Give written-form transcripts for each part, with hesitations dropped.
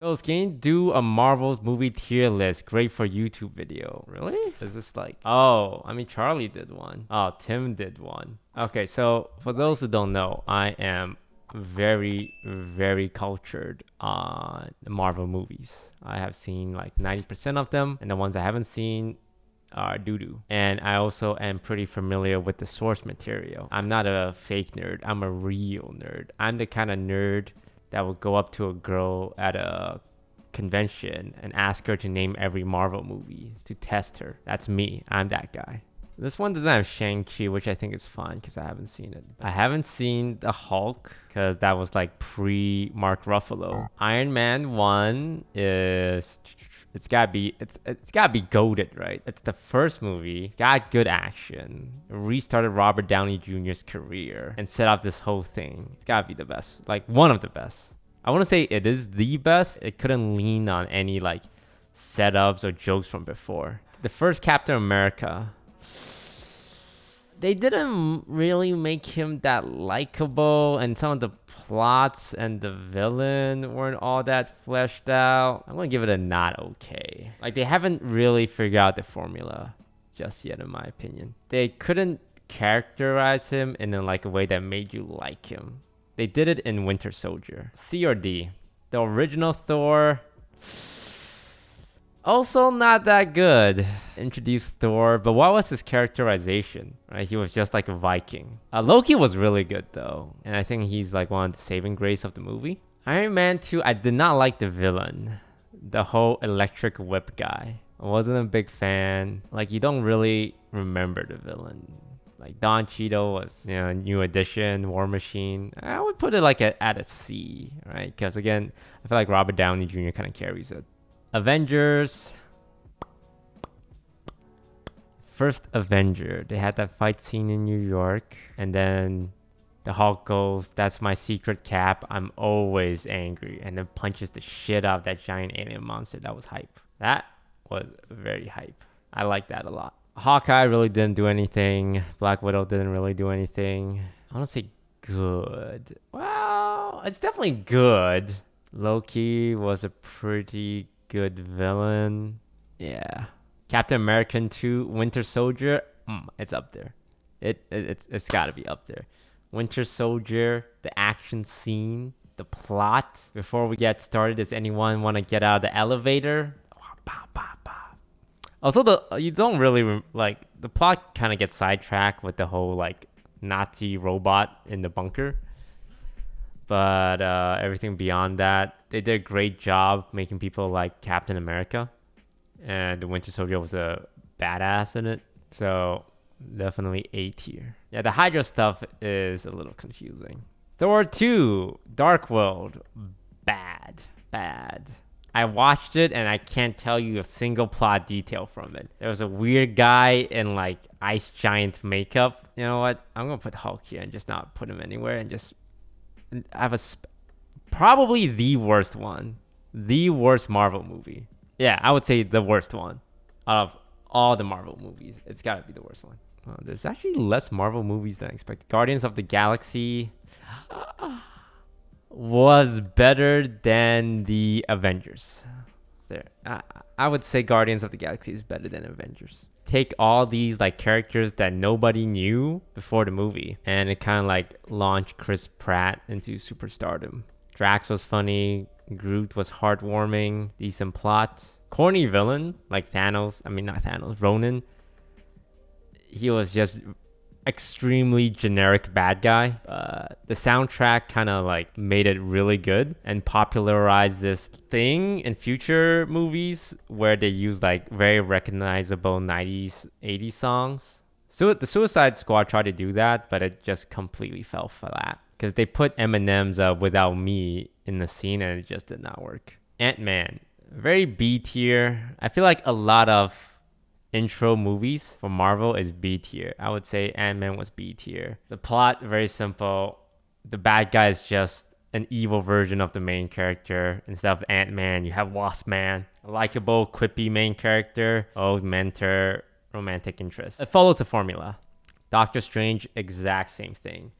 Ghost, can you do a Marvel's movie tier list? Great for YouTube video. Really? Is this like... Oh, I mean, Charlie did one. Oh, Tim did one. Okay, so for those who don't know, I am very, very cultured on Marvel movies. I have seen like 90% of them, and the ones I haven't seen are doo-doo. And I also am pretty familiar with the source material. I'm not a fake nerd. I'm a real nerd. I'm the kind of nerd that would go up to a girl at a convention and ask her to name every Marvel movie to test her. That's me. I'm that guy. This one doesn't have Shang-Chi, which I think is fine because I haven't seen it. I haven't seen the Hulk because that was like pre-Mark Ruffalo. Iron Man 1 is... It's gotta be goated, right? It's the first movie, got good action, restarted Robert Downey Jr.'s career, and set up this whole thing. It's gotta be the best, like one of the best. I want to say it is the best. It couldn't lean on any like setups or jokes from before. The first Captain America, they didn't really make him that likable, and some of the plots and the villain weren't all that fleshed out. I'm gonna give it a not okay. Like, they haven't really figured out the formula just yet, in my opinion. They couldn't characterize him in like a way that made you like him. They did it in Winter Soldier. C or D? The original Thor, also not that good. Introduced Thor, but what was his characterization? Right, he was just like a Viking. Loki was really good though, and I think he's like one of the saving grace of the movie. Iron Man 2, I did not like the villain. The whole electric whip guy. I wasn't a big fan. Like, you don't really remember the villain. Like, Don Cheadle was, new addition, War Machine. I would put it like at a C, right? Because again, I feel like Robert Downey Jr. kind of carries it. Avengers. First Avenger. They had that fight scene in New York. And then the Hulk goes, "That's my secret cap. I'm always angry." And then punches the shit out of that giant alien monster. That was hype. That was very hype. I like that a lot. Hawkeye really didn't do anything. Black Widow didn't really do anything. I want to say good. Well, it's definitely good. Loki was a pretty good villain. Yeah. Captain America 2, Winter Soldier, it's up there. It's got to be up there. Winter Soldier, the action scene, the plot. Before we get started, does anyone want to get out of the elevator? Also, you don't really like the plot. Kind of gets sidetracked with the whole like Nazi robot in the bunker, but everything beyond that, they did a great job making people like Captain America, and the Winter Soldier was a badass in it. So definitely A tier. Yeah, the Hydra stuff is a little confusing. Thor 2, Dark World, bad. I watched it and I can't tell you a single plot detail from it. There was a weird guy in like ice giant makeup. You know what? I'm gonna put Hulk here and just not put him anywhere and just have probably the worst one. The worst Marvel movie. Yeah, I would say the worst one out of all the Marvel movies. It's gotta be the worst one. There's actually less Marvel movies than I expected. Guardians of the Galaxy was better than the Avengers. There, I would say Guardians of the Galaxy is better than Avengers. Take all these like characters that nobody knew before the movie, and it kind of like launched Chris Pratt into superstardom. Drax was funny. Groot was heartwarming. Decent plot. Corny villain like Thanos. I mean, not Thanos. Ronan. He was just extremely generic bad guy. The soundtrack kind of like made it really good and popularized this thing in future movies where they use like very recognizable 90s 80s songs. So the Suicide Squad tried to do that, but it just completely fell flat because they put Eminem's Without Me in the scene and it just did not work. Ant-Man, very B tier. I feel like a lot of intro movies for Marvel is B tier. I would say Ant-Man was B tier. The plot, very simple. The bad guy is just an evil version of the main character. Instead of Ant-Man, you have Wasp Man. A likable, quippy main character. Old mentor, romantic interest. It follows a formula. Doctor Strange, exact same thing.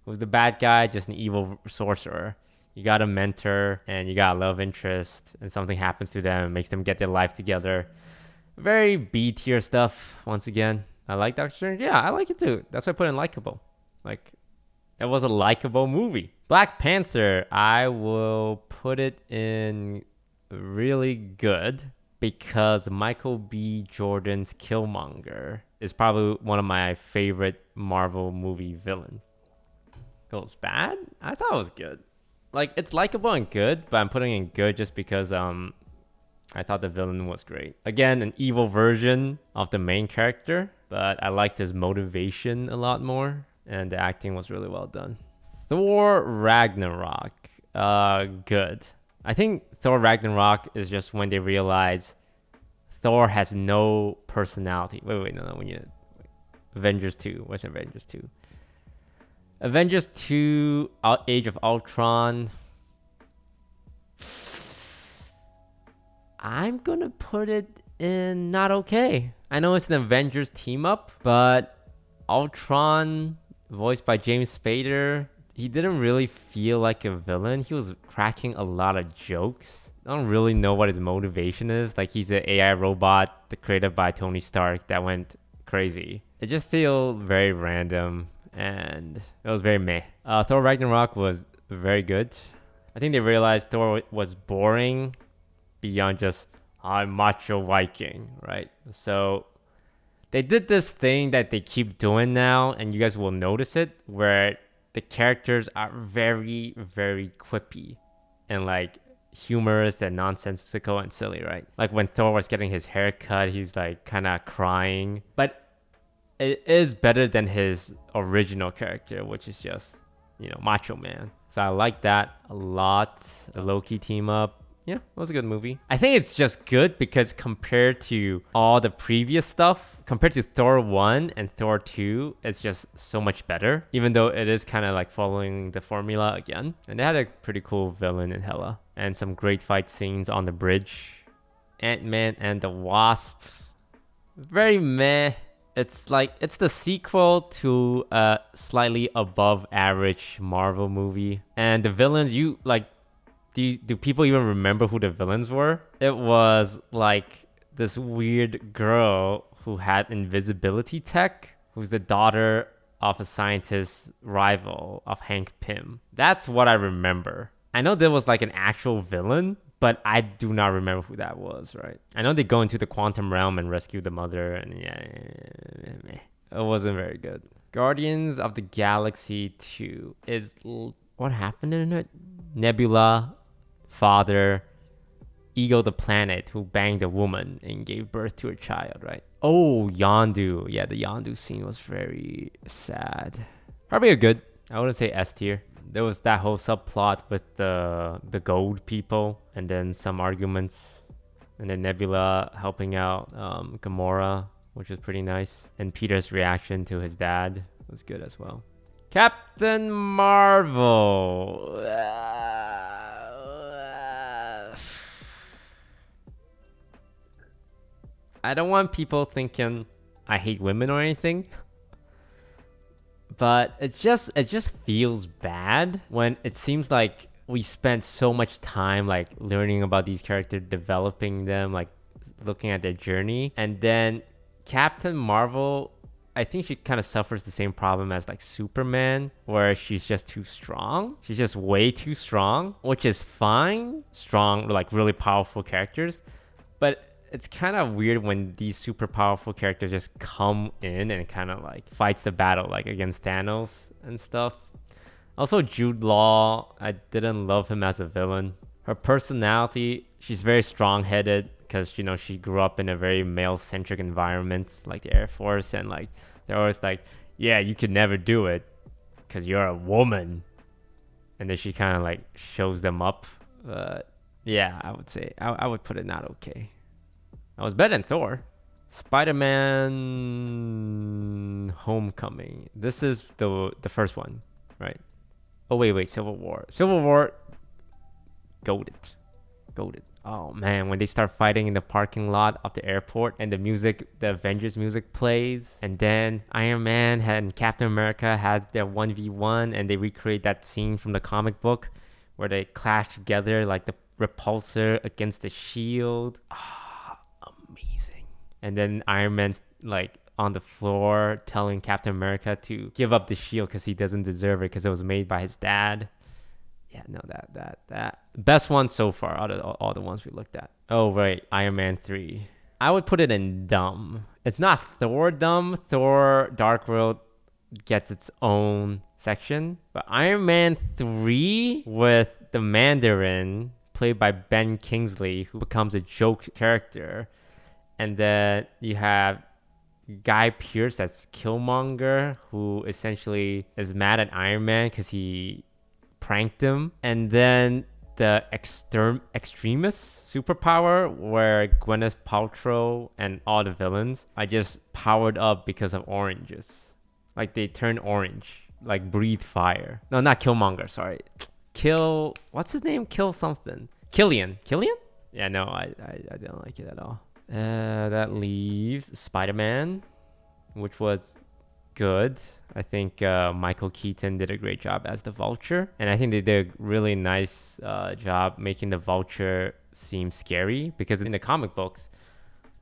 Who's the bad guy? Just an evil sorcerer. You got a mentor and you got a love interest, and something happens to them and makes them get their life together. Very B tier stuff. Once again, I like Doctor Strange. Yeah, I like it too. That's why I put in likable. Like, it was a likable movie. Black Panther, I will put it in really good because Michael B. Jordan's Killmonger is probably one of my favorite Marvel movie villains. It was bad? I thought it was good. Like, it's likable and good, but I'm putting in good just because I thought the villain was great. Again, an evil version of the main character, but I liked his motivation a lot more, and the acting was really well done. Thor Ragnarok, good. I think Thor Ragnarok is just when they realize Thor has no personality. Wait, no, when you Avengers 2. What's Avengers 2? Avengers 2, Age of Ultron. I'm gonna put it in not okay. I know it's an Avengers team up, but Ultron, voiced by James Spader, he didn't really feel like a villain. He was cracking a lot of jokes. I don't really know what his motivation is. Like, he's an AI robot created by Tony Stark that went crazy. It just feels very random, and it was very meh. Thor Ragnarok was very good. I think they realized Thor was boring beyond just, I'm macho Viking, right? So they did this thing that they keep doing now, and you guys will notice it, where the characters are very, very quippy and like humorous and nonsensical and silly, right? Like when Thor was getting his hair cut, he's like kind of crying. But it is better than his original character, which is just, Macho Man. So I like that a lot. The Loki team up. Yeah, it was a good movie. I think it's just good because compared to all the previous stuff, compared to Thor 1 and Thor 2, it's just so much better. Even though it is kind of like following the formula again. And they had a pretty cool villain in Hela. And some great fight scenes on the bridge. Ant-Man and the Wasp. Very meh. It's the sequel to a slightly above average Marvel movie. And the villains, do people even remember who the villains were? It was like this weird girl who had invisibility tech, who's the daughter of a scientist rival of Hank Pym. That's what I remember. I know there was like an actual villain, but I do not remember who that was, right? I know they go into the quantum realm and rescue the mother, and it wasn't very good. Guardians of the Galaxy 2 is... What happened in it? Nebula, father, Ego the planet who banged a woman and gave birth to a child, right? Oh, Yondu. Yeah, the Yondu scene was very sad. Probably a good, I wouldn't say S tier. There was that whole subplot with the gold people, and then some arguments, and then Nebula helping out Gamora, which was pretty nice. And Peter's reaction to his dad was good as well. Captain Marvel. I don't want people thinking I hate women or anything, but it just feels bad when it seems like we spent so much time like learning about these characters, developing them, like looking at their journey, and then Captain Marvel, I think she kind of suffers the same problem as like Superman, where she's just too strong. She's just way too strong, which is fine. Strong, like really powerful characters. But it's kind of weird when these super powerful characters just come in and kind of like fights the battle, like against Thanos and stuff. Also, Jude Law, I didn't love him as a villain. Her personality, she's very strong-headed because, she grew up in a very male-centric environment, like the Air Force, and like they're always like, yeah, you could never do it because you're a woman. And then she kind of like shows them up. Yeah, I would say, I would put it not okay. I was better than Thor. Spider-Man Homecoming. This is the first one, right? Oh, wait. Civil War. Goated. Oh, man. When they start fighting in the parking lot of the airport and the Avengers music plays. And then Iron Man and Captain America had their 1v1 and they recreate that scene from the comic book where they clash together like the repulsor against the shield. Amazing. And then Iron Man's like on the floor telling Captain America to give up the shield because he doesn't deserve it because it was made by his dad. Yeah, no, that best one so far out of all the ones we looked at. Oh, right, Iron Man 3. I would put it in dumb. It's not Thor dumb. Thor Dark World gets its own section. But Iron Man 3 with the Mandarin, played by Ben Kingsley, who becomes a joke character. And then you have Guy Pearce as Killmonger, who essentially is mad at Iron Man because he pranked him. And then the extremist superpower where Gwyneth Paltrow and all the villains are just powered up because of oranges. Like they turn orange, like breathe fire. No, not Killmonger, sorry. What's his name? Kill something. Killian? Yeah, no, I didn't like it at all. That leaves Spider-Man, which was good. I think Michael Keaton did a great job as the Vulture, and I think they did a really nice job making the Vulture seem scary, because in the comic books,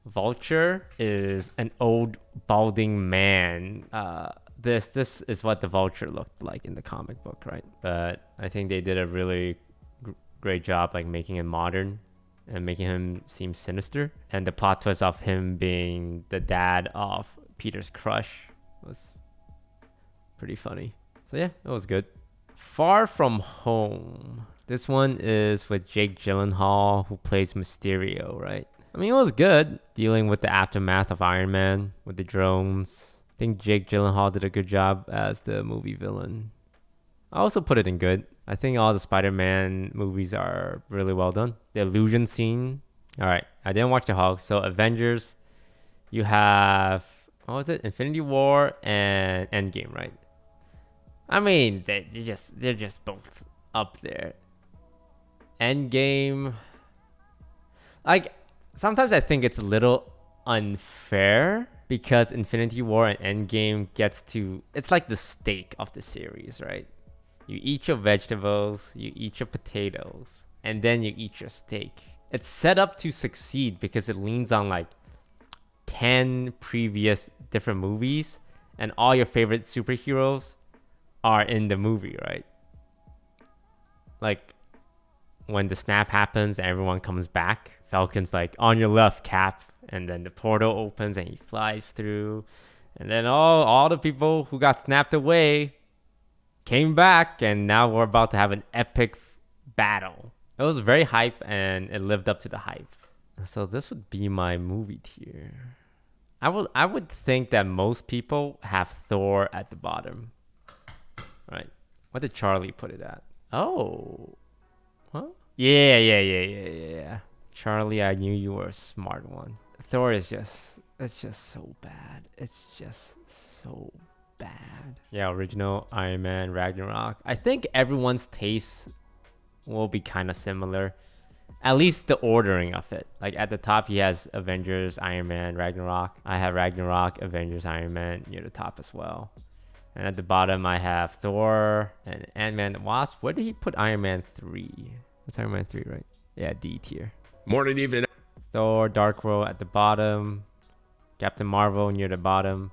Vulture is an old balding man. This is what the Vulture looked like in the comic book, right? But I think they did a really great job like making him modern and making him seem sinister, and the plot twist of him being the dad of Peter's crush was pretty funny. So yeah, it was good. Far From Home. This one is with Jake Gyllenhaal, who plays Mysterio, right? I mean, it was good, dealing with the aftermath of Iron Man with the drones. I think Jake Gyllenhaal did a good job as the movie villain. I also put it in good. I think all the Spider-Man movies are really well done. The illusion scene. All right, I didn't watch the Hulk. So Avengers, you have, what was it? Infinity War and Endgame, right? I mean, they're just both up there. Endgame, like, sometimes I think it's a little unfair because Infinity War and Endgame it's like the steak of the series, right? You eat your vegetables, you eat your potatoes, and then you eat your steak. It's set up to succeed because it leans on like 10 previous different movies, and all your favorite superheroes are in the movie, right? Like when the snap happens and everyone comes back, Falcon's like, on your left, Cap, and then the portal opens and he flies through, and then all the people who got snapped away came back, and now we're about to have an epic battle. It was very hype, and it lived up to the hype. So this would be my movie tier. I would think that most people have Thor at the bottom, right? What did Charlie put it at? Oh, huh? Yeah. Charlie, I knew you were a smart one. Thor it's just so bad. It's just so bad. Yeah, original Iron Man, Ragnarok. I think everyone's taste will be kind of similar. At least the ordering of it. Like at the top, he has Avengers, Iron Man, Ragnarok. I have Ragnarok, Avengers, Iron Man near the top as well. And at the bottom, I have Thor and Ant-Man the Wasp. Where did he put Iron Man 3? That's Iron Man 3, right? Yeah, D tier. Morning, evening. Thor, Dark World at the bottom. Captain Marvel near the bottom.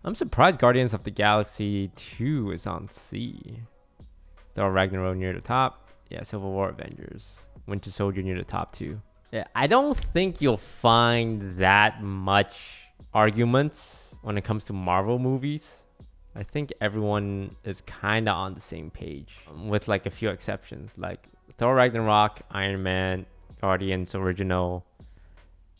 I'm surprised Guardians of the Galaxy 2 is on C. Thor, Ragnarok near the top. Yeah, Civil War, Avengers. Winter Soldier near the top too. Yeah, I don't think you'll find that much arguments when it comes to Marvel movies. I think everyone is kind of on the same page, with like a few exceptions, like Thor Ragnarok, Iron Man, Guardians original,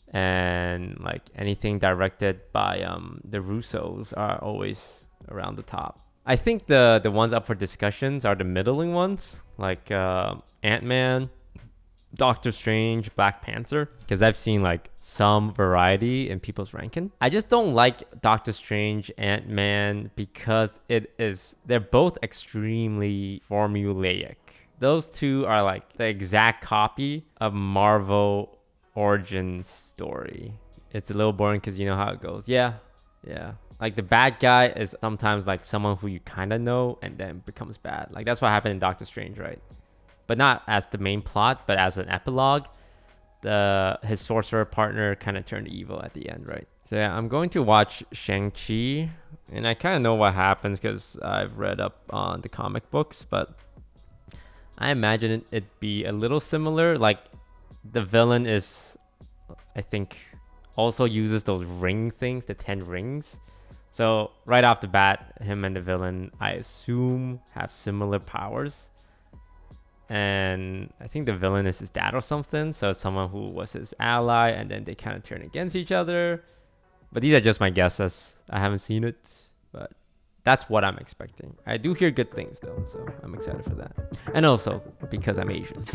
and like anything directed by the Russos are always around the top. I think the ones up for discussions are the middling ones, like Ant-Man, Doctor Strange, Black Panther, because I've seen like some variety in people's ranking. I just don't like Doctor Strange, Ant-Man, because they're both extremely formulaic. Those two are like the exact copy of Marvel origin story. It's a little boring because you know how it goes. Yeah. Like the bad guy is sometimes like someone who you kind of know and then becomes bad. Like that's what happened in Doctor Strange, right? but not as the main plot, but as an epilogue. His sorcerer partner kind of turned evil at the end, right? So yeah, I'm going to watch Shang-Chi, and I kind of know what happens because I've read up on the comic books, but I imagine it'd be a little similar. Like the villain is, I think, also uses those ring things, the 10 rings. So right off the bat, him and the villain, I assume, have similar powers. And I think the villain is his dad or something. So it's someone who was his ally, and then they kind of turn against each other. But these are just my guesses. I haven't seen it, but that's what I'm expecting. I do hear good things though, so I'm excited for that. And also because I'm Asian.